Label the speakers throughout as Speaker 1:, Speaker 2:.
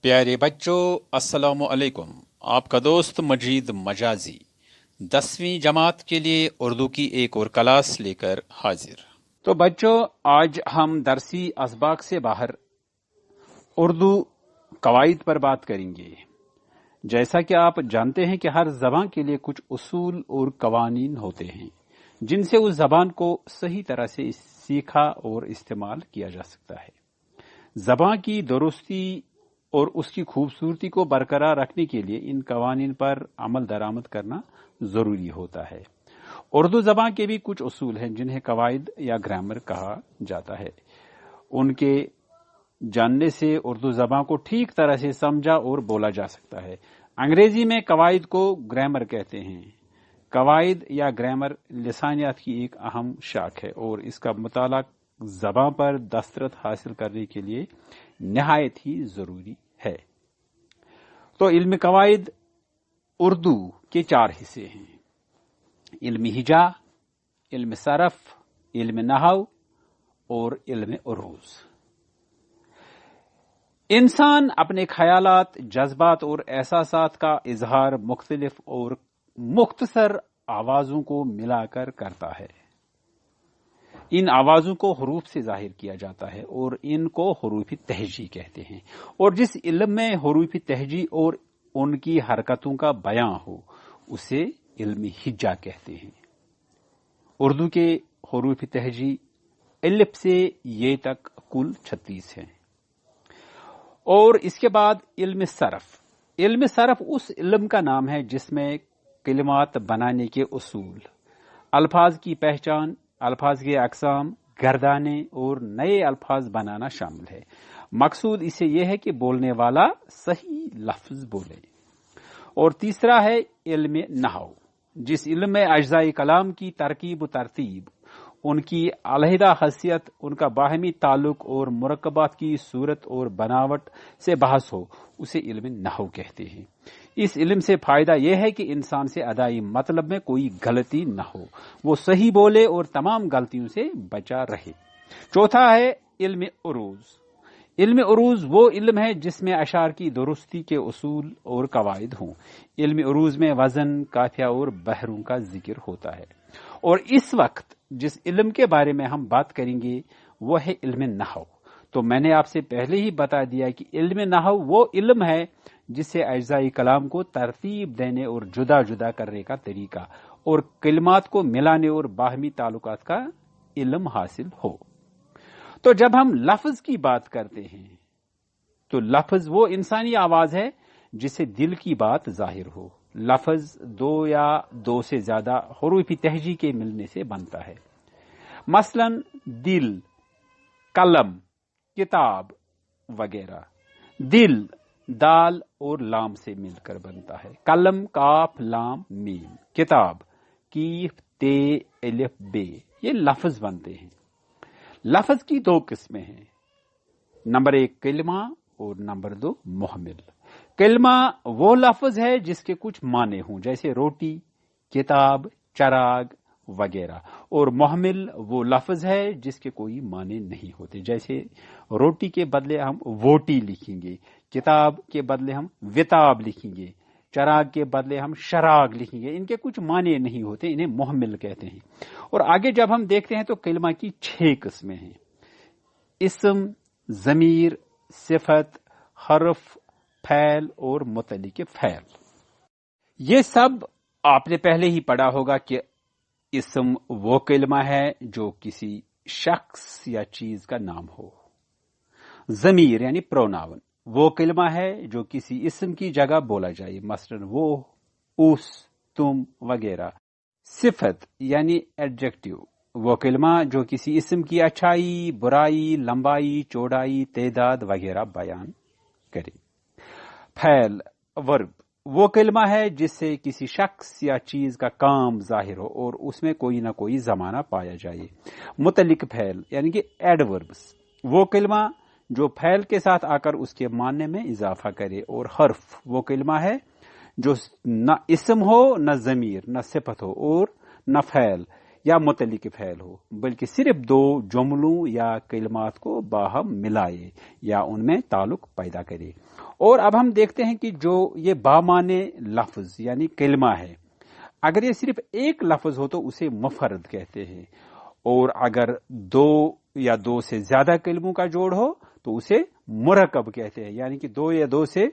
Speaker 1: پیارے بچوں، السلام علیکم۔ آپ کا دوست مجید مجازی 10ویں جماعت کے لیے اردو کی ایک اور کلاس لے کر حاضر۔ تو بچوں، آج ہم درسی اسباق سے باہر اردو قواعد پر بات کریں گے۔ جیسا کہ آپ جانتے ہیں کہ ہر زبان کے لیے کچھ اصول اور قوانین ہوتے ہیں جن سے اس زبان کو صحیح طرح سے سیکھا اور استعمال کیا جا سکتا ہے۔ زبان کی درستی اور اس کی خوبصورتی کو برقرار رکھنے کے لیے ان قوانین پر عمل درآمد کرنا ضروری ہوتا ہے۔ اردو زبان کے بھی کچھ اصول ہیں جنہیں قواعد یا گرامر کہا جاتا ہے۔ ان کے جاننے سے اردو زبان کو ٹھیک طرح سے سمجھا اور بولا جا سکتا ہے۔ انگریزی میں قواعد کو گرامر کہتے ہیں۔ قواعد یا گرامر لسانیات کی ایک اہم شاخ ہے اور اس کا مطالعہ زبان پر دسترس حاصل کرنے کے لیے نہایت ہی ضروری ہے۔ تو علم قواعد اردو کے 4 حصے ہیں: علم ہجا، علم صرف، علم نحو اور علم عروض۔ انسان اپنے خیالات، جذبات اور احساسات کا اظہار مختلف اور مختصر آوازوں کو ملا کر کرتا ہے۔ ان آوازوں کو حروف سے ظاہر کیا جاتا ہے اور ان کو حروف تہجی کہتے ہیں، اور جس علم میں حروف تہجی اور ان کی حرکتوں کا بیان ہو اسے علم ہجا کہتے ہیں۔ اردو کے حروف تہجی الف سے یہ تک کل 36 ہیں۔ اور اس کے بعد علم صرف۔ علم صرف اس علم کا نام ہے جس میں کلمات بنانے کے اصول، الفاظ کی پہچان، الفاظ کے اقسام، گردانے اور نئے الفاظ بنانا شامل ہے۔ مقصود اسے یہ ہے کہ بولنے والا صحیح لفظ بولے۔ اور تیسرا ہے علم نحو، جس علم میں اجزاء کلام کی ترکیب و ترتیب، ان کی علیحدہ حیثیت، ان کا باہمی تعلق اور مرکبات کی صورت اور بناوٹ سے بحث ہو اسے علم نحو کہتے ہیں۔ اس علم سے فائدہ یہ ہے کہ انسان سے ادائی مطلب میں کوئی غلطی نہ ہو، وہ صحیح بولے اور تمام غلطیوں سے بچا رہے۔ چوتھا ہے علم عروض۔ علم عروض وہ علم ہے جس میں اشعار کی درستی کے اصول اور قواعد ہوں۔ علم عروض میں وزن، قافیہ اور بحروں کا ذکر ہوتا ہے۔ اور اس وقت جس علم کے بارے میں ہم بات کریں گے وہ ہے علم نحو۔ تو میں نے آپ سے پہلے ہی بتا دیا کہ علم نحو وہ علم ہے جس سے اجزاء کلام کو ترتیب دینے اور جدا جدا کرنے کا طریقہ اور کلمات کو ملانے اور باہمی تعلقات کا علم حاصل ہو۔ تو جب ہم لفظ کی بات کرتے ہیں تو لفظ وہ انسانی آواز ہے جس سے دل کی بات ظاہر ہو۔ لفظ 2 یا 2 سے زیادہ حروف تہجی کے ملنے سے بنتا ہے۔ مثلا دل، قلم، کتاب وغیرہ۔ دل دال اور لام سے مل کر بنتا ہے۔ قلم کاف لام میم۔ کتاب کیف تے الف بے۔ یہ لفظ بنتے ہیں۔ لفظ کی 2 قسمیں ہیں، نمبر 1 کلمہ اور نمبر 2 محمل۔ کلمہ وہ لفظ ہے جس کے کچھ معنی ہوں، جیسے روٹی، کتاب، چراغ وغیرہ، اور محمل وہ لفظ ہے جس کے کوئی معنی نہیں ہوتے، جیسے روٹی کے بدلے ہم ووٹی لکھیں گے، کتاب کے بدلے ہم وتاب لکھیں گے، چراغ کے بدلے ہم شراغ لکھیں گے۔ ان کے کچھ معنی نہیں ہوتے، انہیں محمل کہتے ہیں۔ اور آگے جب ہم دیکھتے ہیں تو کلمہ کی 6 قسمیں ہیں: اسم، ضمیر، صفت، حرف، فعل اور متعلق فعل۔ یہ سب آپ نے پہلے ہی پڑھا ہوگا کہ اسم وہ کلمہ ہے جو کسی شخص یا چیز کا نام ہو۔ ضمیر یعنی پروناون وہ کلمہ ہے جو کسی اسم کی جگہ بولا جائے، مثلا وہ، اس، تم وغیرہ۔ صفت یعنی ایڈجیکٹو وہ کلمہ جو کسی اسم کی اچھائی، برائی، لمبائی، چوڑائی، تعداد وغیرہ بیان کرے۔ فعل ورب وہ کلمہ ہے جس سے کسی شخص یا چیز کا کام ظاہر ہو اور اس میں کوئی نہ کوئی زمانہ پایا جائے۔ متعلق فعل یعنی کہ ایڈوربس وہ کلمہ جو فعل کے ساتھ آ کر اس کے معنی میں اضافہ کرے۔ اور حرف وہ کلمہ ہے جو نہ اسم ہو، نہ ضمیر، نہ صفت ہو اور نہ فعل، یا متعلق فعل ہو، بلکہ صرف دو جملوں یا کلمات کو باہم ملائے یا ان میں تعلق پیدا کرے۔ اور اب ہم دیکھتے ہیں کہ جو یہ بامعنی لفظ یعنی کلمہ ہے، اگر یہ صرف ایک لفظ ہو تو اسے مفرد کہتے ہیں، اور اگر دو یا دو سے زیادہ کلموں کا جوڑ ہو تو اسے مرکب کہتے ہیں، یعنی کہ دو یا دو سے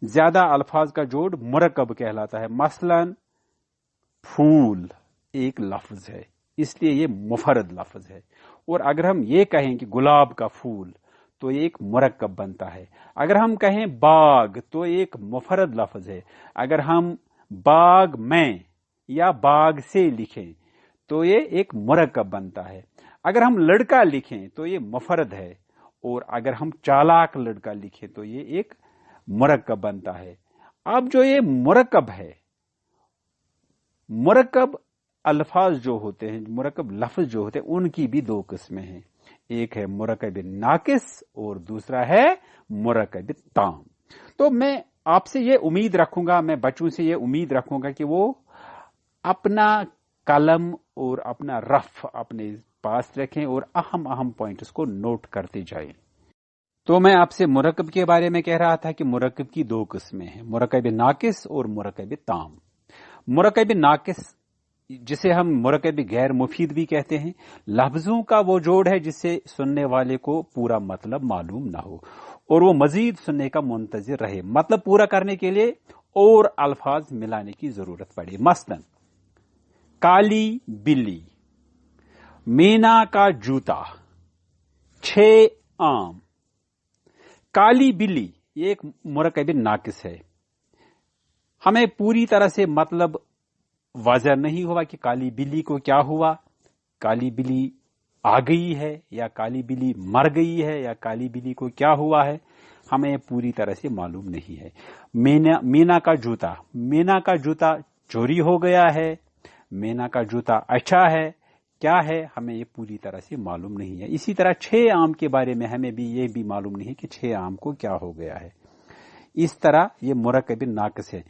Speaker 1: زیادہ الفاظ کا جوڑ مرکب کہلاتا ہے۔ مثلا پھول ایک لفظ ہے، اس لیے یہ مفرد لفظ ہے، اور اگر ہم یہ کہیں کہ گلاب کا پھول تو یہ ایک مرکب بنتا ہے۔ اگر ہم کہیں باغ تو یہ ایک مفرد لفظ ہے۔ اگر ہم باغ میں یا باغ سے لکھیں تو یہ ایک مرکب بنتا ہے۔ اگر ہم لڑکا لکھیں تو یہ مفرد ہے، اور اگر ہم چالاک لڑکا لکھیں تو یہ ایک مرکب بنتا ہے۔ اب جو یہ مرکب ہے، مرکب الفاظ جو ہوتے ہیں، مرکب لفظ جو ہوتے ہیں، ان کی بھی دو قسمیں ہیں، ایک ہے مرکب ناقص اور دوسرا ہے مرکب تام۔ تو میں آپ سے یہ امید رکھوں گا، میں بچوں سے یہ امید رکھوں گا کہ وہ اپنا قلم اور اپنا رف اپنے پاس رکھیں اور اہم پوائنٹس کو نوٹ کرتے جائیں۔ تو میں آپ سے مرکب کے بارے میں کہہ رہا تھا کہ مرکب کی دو قسمیں ہیں، مرکب ناقص اور مرکب تام۔ مرکب ناقص، جسے ہم مرکب غیر مفید بھی کہتے ہیں، لفظوں کا وہ جوڑ ہے جس سے سننے والے کو پورا مطلب معلوم نہ ہو اور وہ مزید سننے کا منتظر رہے، مطلب پورا کرنے کے لیے اور الفاظ ملانے کی ضرورت پڑے۔ مثلا کالی بلی، مینا کا جوتا، 6 آم۔ کالی بلی یہ ایک مرکب ناقص ہے، ہمیں پوری طرح سے مطلب واضح نہیں ہوا کہ کالی بلی کو کیا ہوا، کالی بلی آ گئی ہے یا کالی بلی مر گئی ہے یا کالی بلی کو کیا ہوا ہے، ہمیں پوری طرح سے معلوم نہیں ہے۔ مینا کا جوتا، مینا کا جوتا چوری ہو گیا ہے، مینا کا جوتا اچھا ہے، کیا ہے ہمیں یہ پوری طرح سے معلوم نہیں ہے۔ اسی طرح 6 آم کے بارے میں ہمیں بھی یہ بھی معلوم نہیں کہ 6 آم کو کیا ہو گیا ہے۔ اس طرح یہ مرکب ناقص ہے،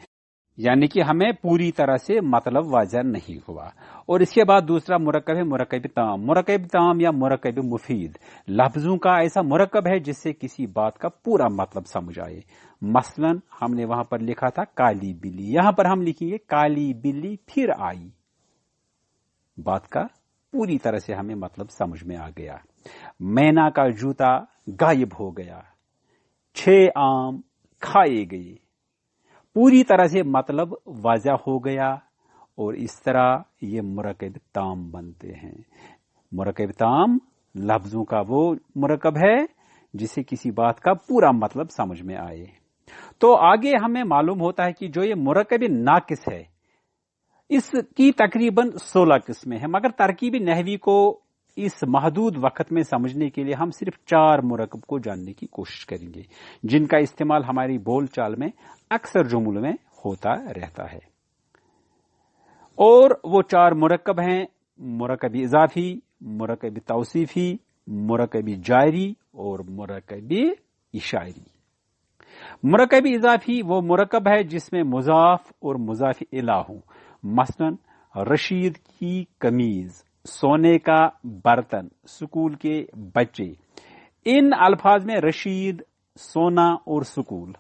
Speaker 1: یعنی کہ ہمیں پوری طرح سے مطلب واضح نہیں ہوا۔ اور اس کے بعد دوسرا مرکب ہے مرکب تام۔ مرکب تام یا مرکب مفید لفظوں کا ایسا مرکب ہے جس سے کسی بات کا پورا مطلب سمجھ آئے۔ مثلا ہم نے وہاں پر لکھا تھا کالی بلی، یہاں پر ہم لکھیں گے کالی بلی پھر آئی، بات کا پوری طرح سے ہمیں مطلب سمجھ میں آ گیا۔ مینا کا جوتا غائب ہو گیا، 6 آم کھائے گئے، پوری طرح سے مطلب واضح ہو گیا، اور اس طرح یہ مرکب تام بنتے ہیں۔ مرکب تام لفظوں کا وہ مرکب ہے جسے کسی بات کا پورا مطلب سمجھ میں آئے۔ تو آگے ہمیں معلوم ہوتا ہے کہ جو یہ مرکب ناقص ہے اس کی تقریباً 16 قسمیں ہیں، مگر ترکیب نحوی کو اس محدود وقت میں سمجھنے کے لیے ہم صرف 4 مرکب کو جاننے کی کوشش کریں گے، جن کا استعمال ہماری بول چال میں اکثر جملوں میں ہوتا رہتا ہے۔ اور وہ 4 مرکب ہیں مرکب اضافی، مرکب توصیفی، مرکب جاری اور مرکب اشاری۔ مرکب اضافی وہ مرکب ہے جس میں مضاف اور مضاف الیہ ہوں، مثلا رشید کی قمیض، سونے کا برتن، سکول کے بچے۔ ان الفاظ میں رشید، سونا اور سکول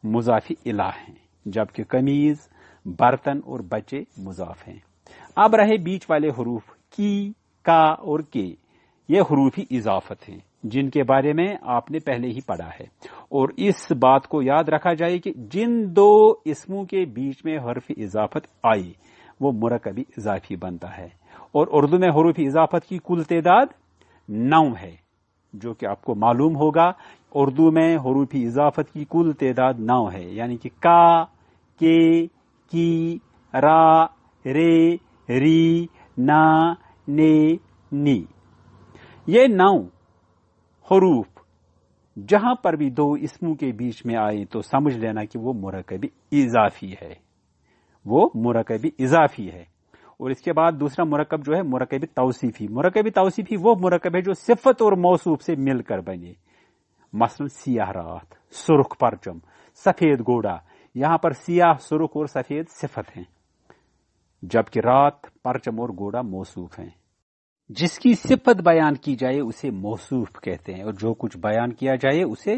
Speaker 1: مضاف الیہ ہیں، جبکہ قمیض، برتن اور بچے مضاف ہیں۔ اب رہے بیچ والے حروف کی، کا اور کے، یہ حروف اضافت ہیں جن کے بارے میں آپ نے پہلے ہی پڑھا ہے، اور اس بات کو یاد رکھا جائے کہ جن 2 اسموں کے بیچ میں حرف اضافت آئی وہ مرکب اضافی بنتا ہے، اور اردو میں حروف اضافت کی کل تعداد 9 ہے، جو کہ آپ کو معلوم ہوگا اردو میں حروف اضافت کی کل تعداد 9 ہے، یعنی کہ کا، کے، کی، را، رے، ری، نا، نے، نی۔ یہ 9 حروف جہاں پر بھی 2 اسموں کے بیچ میں آئے تو سمجھ لینا کہ وہ مرکب اضافی ہے، وہ مرکب اضافی ہے۔ اور اس کے بعد دوسرا مرکب جو ہے مرکب توصیفی۔ مرکب توصیفی وہ مرکب ہے جو صفت اور موصوف سے مل کر بنے، مثلا سیاہ رات، سرخ پرچم، سفید گھوڑا۔ یہاں پر سیاہ، سرخ اور سفید صفت ہیں، جبکہ رات، پرچم اور گھوڑا موصوف ہیں۔ جس کی صفت بیان کی جائے اسے موصوف کہتے ہیں، اور جو کچھ بیان کیا جائے اسے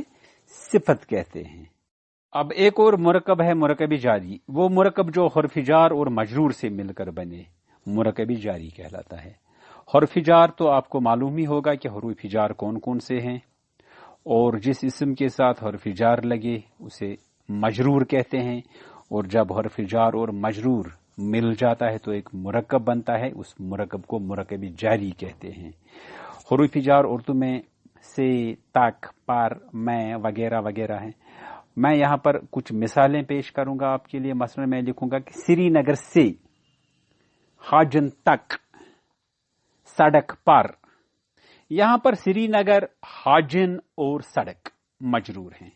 Speaker 1: صفت کہتے ہیں۔ اب ایک اور مرکب ہے مرکب جاری، وہ مرکب جو حرف جار اور مجرور سے مل کر بنے مرکب جاری کہلاتا ہے۔ حرف جار تو آپ کو معلوم ہی ہوگا کہ حروف جار کون کون سے ہیں، اور جس اسم کے ساتھ حرف جار لگے اسے مجرور کہتے ہیں، اور جب حرف جار اور مجرور مل جاتا ہے تو ایک مرکب بنتا ہے، اس مرکب کو مرکب جاری کہتے ہیں۔ حروف جار اردو میں سے، تک، پر، میں وغیرہ وغیرہ ہیں۔ میں یہاں پر کچھ مثالیں پیش کروں گا آپ کے لیے۔ مثلا میں لکھوں گا کہ سری نگر سے، حاجن تک، سڑک پر۔ یہاں پر سری نگر، حاجن اور سڑک مجرور ہیں،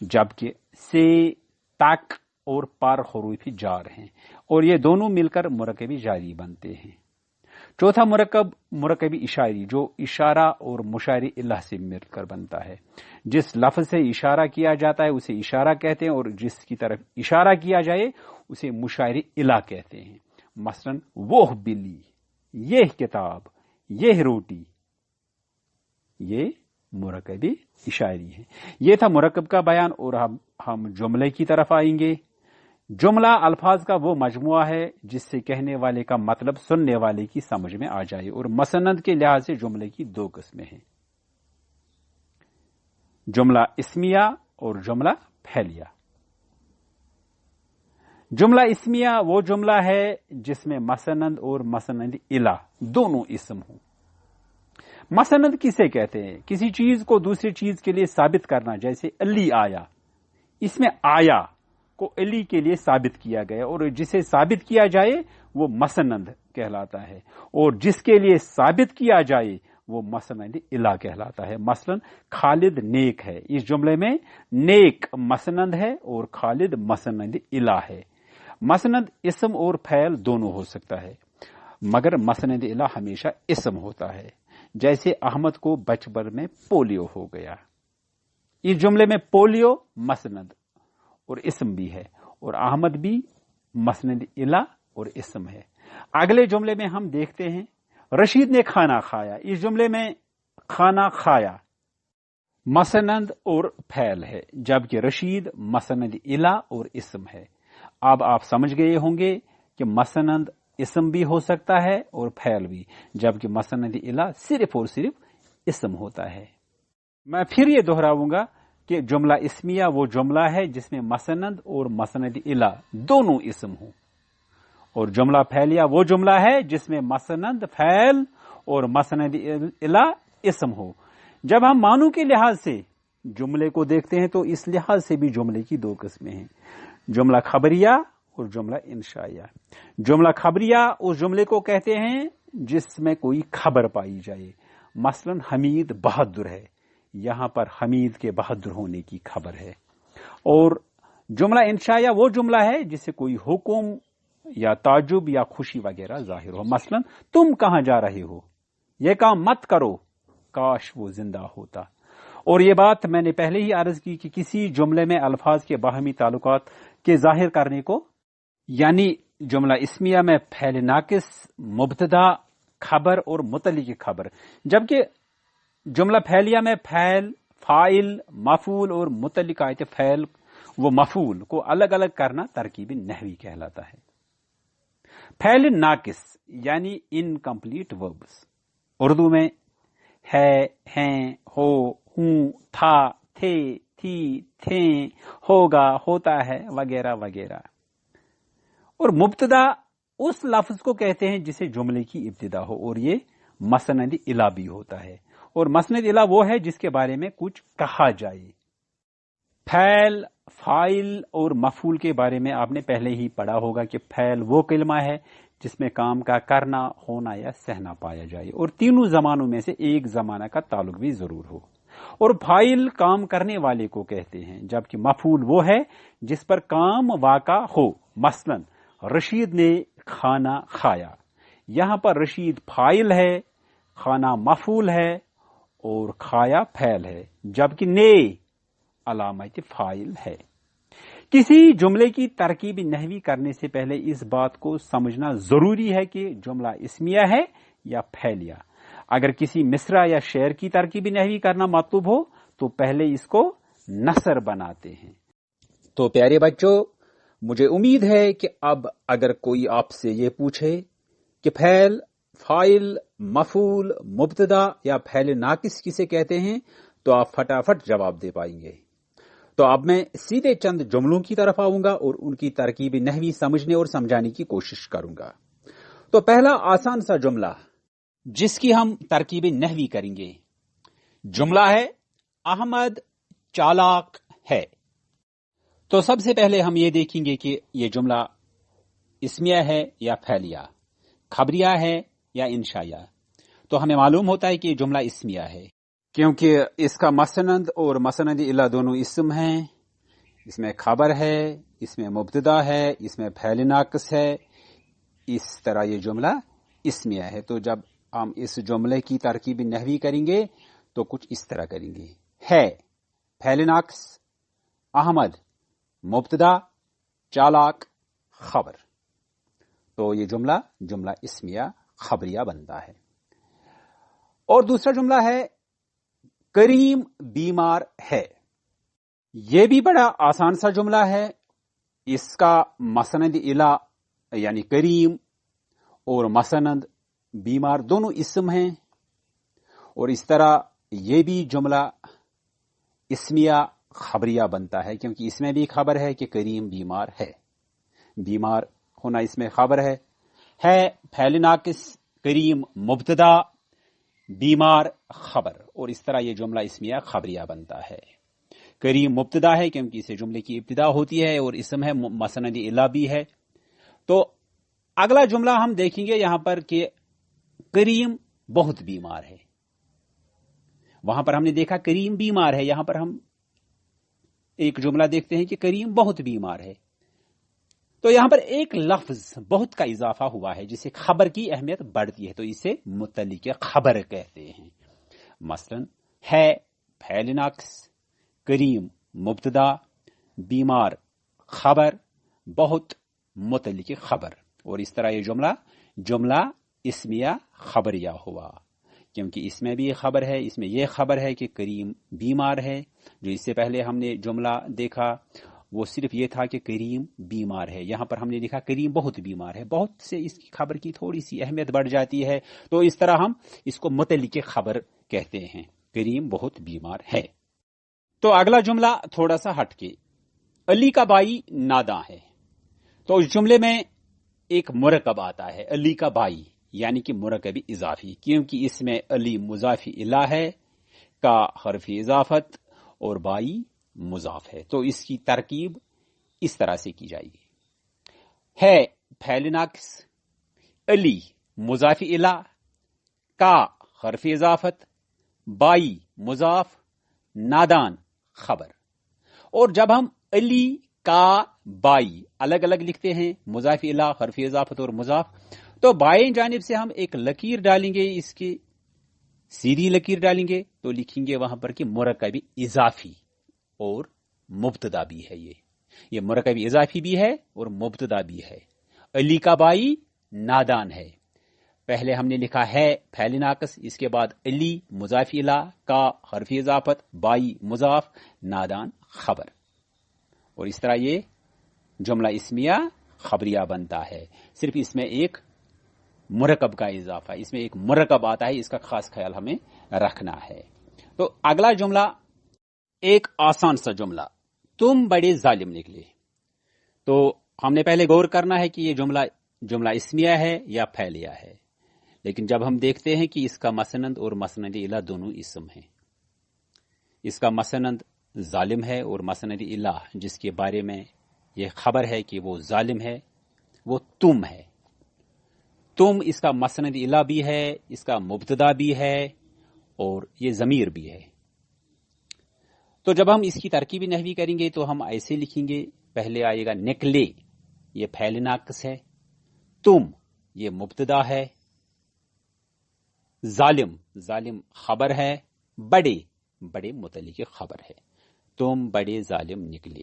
Speaker 1: جبکہ سے، تک اور پر حروف جار ہیں، اور یہ دونوں مل کر مرکب جاری بنتے ہیں۔ چوتھا مرکب مرکب اشاری، جو اشارہ اور مشار الیہ سے مل کر بنتا ہے۔ جس لفظ سے اشارہ کیا جاتا ہے اسے اشارہ کہتے ہیں، اور جس کی طرف اشارہ کیا جائے اسے مشار الیہ کہتے ہیں۔ مثلا وہ بلی، یہ کتاب، یہ روٹی، یہ مرکب اشاری ہے۔ یہ تھا مرکب کا بیان، اور ہم جملے کی طرف آئیں گے۔ جملہ الفاظ کا وہ مجموعہ ہے جس سے کہنے والے کا مطلب سننے والے کی سمجھ میں آ جائے، اور مسند کے لحاظ سے جملے کی دو قسمیں ہیں، جملہ اسمیہ اور جملہ پھیلیہ۔ جملہ اسمیہ وہ جملہ ہے جس میں مسند اور مسند الیہ دونوں اسم ہوں۔ مسند کسے کہتے ہیں؟ کسی چیز کو دوسری چیز کے لیے ثابت کرنا، جیسے علی آیا، اس میں آیا کو علی کے لیے ثابت کیا گیا، اور جسے ثابت کیا جائے وہ مسند کہلاتا ہے، اور جس کے لیے ثابت کیا جائے وہ مسند الیہ کہلاتا ہے۔ مثلا خالد نیک ہے، اس جملے میں نیک مسند ہے اور خالد مسند الیہ ہے۔ مسند اسم اور فعل دونوں ہو سکتا ہے، مگر مسند الیہ ہمیشہ اسم ہوتا ہے، جیسے احمد کو بچپن میں پولیو ہو گیا۔ اس جملے میں پولیو مسند اور اسم بھی ہے، اور احمد بھی مسند الیہ اور اسم ہے۔ اگلے جملے میں ہم دیکھتے ہیں رشید نے کھانا کھایا، اس جملے میں کھانا کھایا مسند اور فعل ہے، جبکہ رشید مسند الیہ اور اسم ہے۔ اب آپ سمجھ گئے ہوں گے کہ مسند اسم بھی ہو سکتا ہے اور فعل بھی، جبکہ مسند الیہ صرف اور صرف اسم ہوتا ہے۔ میں پھر یہ دہراؤں گا کہ جملہ اسمیہ وہ جملہ ہے جس میں مسند اور مسند الیہ دونوں اسم ہوں، اور جملہ پھیلیہ وہ جملہ ہے جس میں مسند، فعل اور مسند الیہ اسم ہو۔ جب ہم معنوں کے لحاظ سے جملے کو دیکھتے ہیں تو اس لحاظ سے بھی جملے کی دو قسمیں ہیں، جملہ خبریہ اور جملہ انشائیہ۔ جملہ خبریہ اس جملے کو کہتے ہیں جس میں کوئی خبر پائی جائے، مثلا حمید بہادر ہے، یہاں پر حمید کے بہادر ہونے کی خبر ہے۔ اور جملہ انشائیہ وہ جملہ ہے جس سے کوئی حکم یا تعجب یا خوشی وغیرہ ظاہر ہو، مثلا تم کہاں جا رہے ہو، یہ کام مت کرو، کاش وہ زندہ ہوتا۔ اور یہ بات میں نے پہلے ہی عرض کی کہ کسی جملے میں الفاظ کے باہمی تعلقات کے ظاہر کرنے کو، یعنی جملہ اسمیہ میں فعل ناقص، مبتدا، خبر اور متعلق خبر، جبکہ جملہ پھیلیہ میں فعل، فاعل، مفعول اور متعلق آیت فعل و مفعول کو الگ الگ کرنا ترکیب نحوی کہلاتا ہے۔ فعل ناقص یعنی انکمپلیٹ وربز، اردو میں ہے، ہیں، ہو، ہوں، تھا، تھے، تھی، تھیں، ہوگا، ہوتا ہے وغیرہ وغیرہ۔ اور مبتدا اس لفظ کو کہتے ہیں جسے جملے کی ابتدا ہو، اور یہ مسند الیہ بھی ہوتا ہے، اور مسند الیہ وہ ہے جس کے بارے میں کچھ کہا جائے۔ فعل، فاعل اور مفعول کے بارے میں آپ نے پہلے ہی پڑھا ہوگا کہ فعل وہ کلمہ ہے جس میں کام کا کرنا، ہونا یا سہنا پایا جائے، اور تینوں زمانوں میں سے ایک زمانہ کا تعلق بھی ضرور ہو۔ اور فاعل کام کرنے والے کو کہتے ہیں، جبکہ مفعول وہ ہے جس پر کام واقع ہو، مثلا رشید نے کھانا کھایا، یہاں پر رشید فاعل ہے، کھانا مفعول ہے اور کھایا فعل ہے، جبکہ نے علامت فاعل ہے۔ کسی جملے کی ترکیب نحوی کرنے سے پہلے اس بات کو سمجھنا ضروری ہے کہ جملہ اسمیہ ہے یا فعلیہ۔ اگر کسی مصرع یا شعر کی ترکیب نحوی کرنا مطلوب ہو تو پہلے اس کو نثر بناتے ہیں۔ تو پیارے بچوں، مجھے امید ہے کہ اب اگر کوئی آپ سے یہ پوچھے کہ فعل، فاعل، مفعول، مبتدا یا فعل ناقص کسے کہتے ہیں تو آپ فٹافٹ جواب دے پائیں گے۔ تو اب میں سیدھے چند جملوں کی طرف آؤں گا اور ان کی ترکیب نحوی سمجھنے اور سمجھانے کی کوشش کروں گا۔ تو پہلا آسان سا جملہ جس کی ہم ترکیب نحوی کریں گے، جملہ ہے احمد چالاک ہے۔ تو سب سے پہلے ہم یہ دیکھیں گے کہ یہ جملہ اسمیہ ہے یا فعلیہ، خبریہ ہے یا انشائیہ۔ تو ہمیں معلوم ہوتا ہے کہ یہ جملہ اسمیہ ہے کیونکہ اس کا مسند اور مسند الا دونوں اسم ہیں، اس میں خبر ہے، اس میں مبتدا ہے، اس میں فعل ناقص ہے، اس طرح یہ جملہ اسمیہ ہے۔ تو جب ہم اس جملے کی ترکیب نحوی کریں گے تو کچھ اس طرح کریں گے، ہے فعل ناقص، احمد مبتدا، چالاک خبر۔ تو یہ جملہ اسمیہ خبریہ بنتا ہے۔ اور دوسرا جملہ ہے کریم بیمار ہے۔ یہ بھی بڑا آسان سا جملہ ہے، اس کا مسند الا یعنی کریم اور مسند بیمار دونوں اسم ہیں، اور اس طرح یہ بھی جملہ اسمیہ خبریہ بنتا ہے کیونکہ اس میں بھی خبر ہے کہ کریم بیمار ہے، بیمار ہونا اس میں خبر ہے فعل ناقص، کریم مبتدا، بیمار خبر، اور اس طرح یہ جملہ اسمیہ خبریہ بنتا ہے۔ کریم مبتدا ہے کیونکہ اسے جملے کی ابتدا ہوتی ہے اور اسم ہے، مسند الا بھی ہے۔ تو اگلا جملہ ہم دیکھیں گے یہاں پر کہ کریم بہت بیمار ہے۔ وہاں پر ہم نے دیکھا کریم بیمار ہے، یہاں پر ہم ایک جملہ دیکھتے ہیں کہ کریم بہت بیمار ہے۔ تو یہاں پر ایک لفظ بہت کا اضافہ ہوا ہے جس سے خبر کی اہمیت بڑھتی ہے، تو اسے متعلق خبر کہتے ہیں۔ مثلا ہے فعل ناقص، کریم مبتدا، بیمار خبر، بہت متعلق خبر، اور اس طرح یہ جملہ اسمیہ خبریہ ہوا کیونکہ اس میں بھی خبر ہے، اس میں یہ خبر ہے کہ کریم بیمار ہے۔ جو اس سے پہلے ہم نے جملہ دیکھا وہ صرف یہ تھا کہ کریم بیمار ہے، یہاں پر ہم نے دیکھا کریم بہت بیمار ہے، بہت سے اس کی خبر کی تھوڑی سی اہمیت بڑھ جاتی ہے، تو اس طرح ہم اس کو متعلق خبر کہتے ہیں، کریم بہت بیمار ہے۔ تو اگلا جملہ تھوڑا سا ہٹ کے، علی کا بھائی ناداں ہے۔ تو اس جملے میں ایک مرکب آتا ہے، علی کا بھائی، یعنی کہ مرکب اضافی، کیونکہ اس میں علی مضاف الی ہے، کا حرف اضافت اور بائی مضاف ہے، تو اس کی ترکیب اس طرح سے کی جائے گی، ہے فعل ناقص، علی مضاف الی، کا حرف اضافت، بائی مضاف، نادان خبر۔ اور جب ہم علی کا بائی الگ الگ لکھتے ہیں، مضاف الی، حرف اضافت اور مضاف، تو بائیں جانب سے ہم ایک لکیر ڈالیں گے، اس کی سیدھی لکیر ڈالیں گے تو لکھیں گے وہاں پر کہ مرکب اضافی اور مبتدا بھی ہے، یہ مرکب اضافی بھی ہے اور مبتدا بھی ہے۔ علی کا بھائی نادان ہے، پہلے ہم نے لکھا ہے فعل ناقص، اس کے بعد علی مضاف الی، کا حرف اضافت، بائی مضاف، نادان خبر، اور اس طرح یہ جملہ اسمیہ خبریہ بنتا ہے۔ صرف اس میں ایک مرکب کا اضافہ، اس میں ایک مرکب آتا ہے، اس کا خاص خیال ہمیں رکھنا ہے۔ تو اگلا جملہ ایک آسان سا جملہ، تم بڑے ظالم نکلے۔ تو ہم نے پہلے غور کرنا ہے کہ یہ جملہ اسمیہ ہے یا فعلیہ ہے، لیکن جب ہم دیکھتے ہیں کہ اس کا مسند اور مسند الی دونوں اسم ہیں، اس کا مسند ظالم ہے اور مسند الی جس کے بارے میں یہ خبر ہے کہ وہ ظالم ہے وہ تم ہے۔ تم اس کا مسند الی بھی ہے، اس کا مبتدا بھی ہے اور یہ ضمیر بھی ہے۔ تو جب ہم اس کی ترکیب نحوی کریں گے تو ہم ایسے لکھیں گے، پہلے آئے گا نکلے، یہ فعل ناقص ہے، تم یہ مبتدا ہے، ظالم خبر ہے، بڑے متعلق خبر ہے، تم بڑے ظالم نکلے۔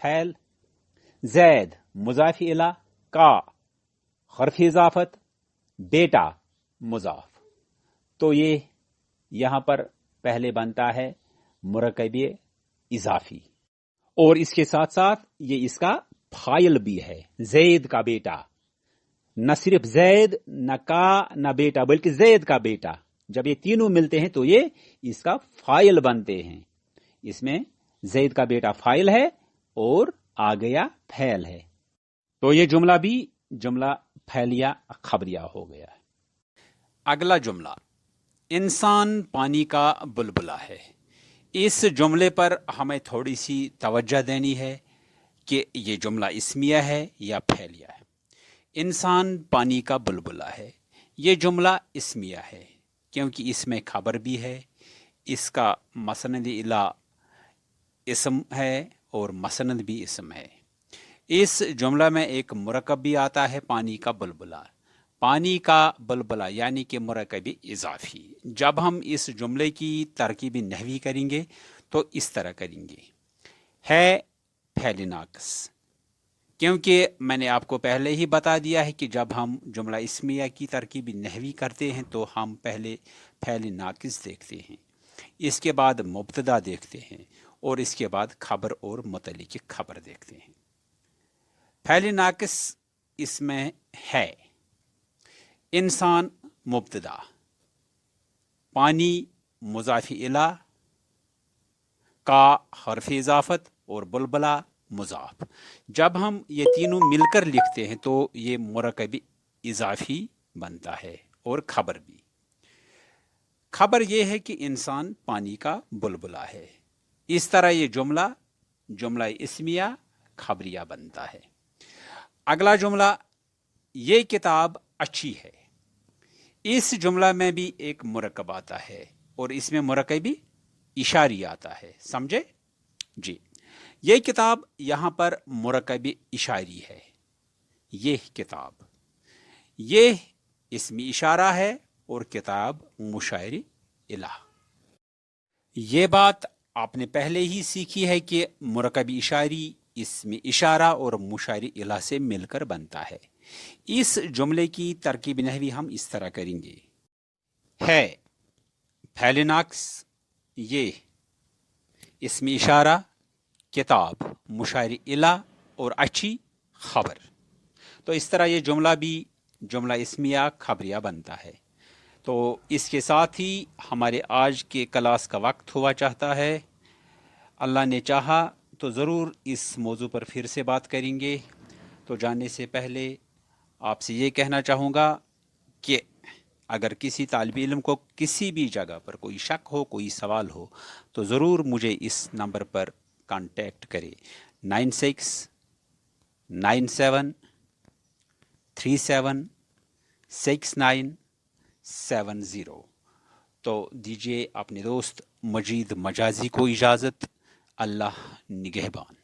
Speaker 1: فعل، زید مضاف الی، کا حرف اضافت، بیٹا مضاف. تو یہ یہاں پر پہلے بنتا ہے مرکب اضافی، اور اس کے ساتھ ساتھ یہ اس کا فاعل بھی ہے، زید کا بیٹا. نہ صرف زید، نہ کا، نہ بیٹا، بلکہ زید کا بیٹا. جب یہ تینوں ملتے ہیں تو یہ اس کا فاعل بنتے ہیں. اس میں زید کا بیٹا فاعل ہے اور آ گیا فعل ہے. تو یہ جملہ بھی جملہ فعلیہ خبریہ ہو گیا. اگلا جملہ، انسان پانی کا بلبلہ ہے. اس جملے پر ہمیں تھوڑی سی توجہ دینی ہے کہ یہ جملہ اسمیہ ہے یا فعلیہ ہے. انسان پانی کا بلبلہ ہے، یہ جملہ اسمیہ ہے کیونکہ اس میں خبر بھی ہے، اس کا مسند الی اسم ہے اور مسند بھی اسم ہے. اس جملہ میں ایک مرکب بھی آتا ہے، پانی کا بلبلہ. پانی کا بلبلہ یعنی کہ مرکب اضافی. جب ہم اس جملے کی ترکیب نحوی کریں گے تو اس طرح کریں گے، ہے فعل ناقص. کیونکہ میں نے آپ کو پہلے ہی بتا دیا ہے کہ جب ہم جملہ اسمیہ کی ترکیب نحوی کرتے ہیں تو ہم پہلے فعل ناقص دیکھتے ہیں، اس کے بعد مبتدا دیکھتے ہیں اور اس کے بعد خبر اور متعلق خبر دیکھتے ہیں. فعل ناقص اس میں ہے، انسان مبتدا، پانی مضاف الی، کا حرف اضافت اور بلبلہ مضاف. جب ہم یہ تینوں مل کر لکھتے ہیں تو یہ مرکب اضافی بنتا ہے اور خبر بھی. خبر یہ ہے کہ انسان پانی کا بلبلہ ہے. اس طرح یہ جملہ اسمیہ خبریہ بنتا ہے. اگلا جملہ، یہ کتاب اچھی ہے. اس جملہ میں بھی ایک مرکب آتا ہے اور اس میں مرکبی اشاری آتا ہے. سمجھے جی؟ یہ کتاب یہاں پر مرکب اشاری ہے. یہ کتاب، یہ اسمی اشارہ ہے اور کتاب مشار الی. یہ بات آپ نے پہلے ہی سیکھی ہے کہ مرکب اشاری اسمی اشارہ اور مشار الی سے مل کر بنتا ہے. اس جملے کی ترکیب نحوی ہم اس طرح کریں گے، ہے فعل ناقص، یہ اسمی اشارہ، کتاب مشار الی اور اچھی خبر. تو اس طرح یہ جملہ بھی جملہ اسمیہ خبریہ بنتا ہے. تو اس کے ساتھ ہی ہمارے آج کے کلاس کا وقت ہوا چاہتا ہے. اللہ نے چاہا تو ضرور اس موضوع پر پھر سے بات کریں گے. تو جانے سے پہلے آپ سے یہ کہنا چاہوں گا کہ اگر کسی طالب علم کو کسی بھی جگہ پر کوئی شک ہو، کوئی سوال ہو، تو ضرور مجھے اس نمبر پر کانٹیکٹ کرے، 9697376970. تو دیجیے اپنے دوست مجید مجازی کو اجازت. اللہ نگہبان.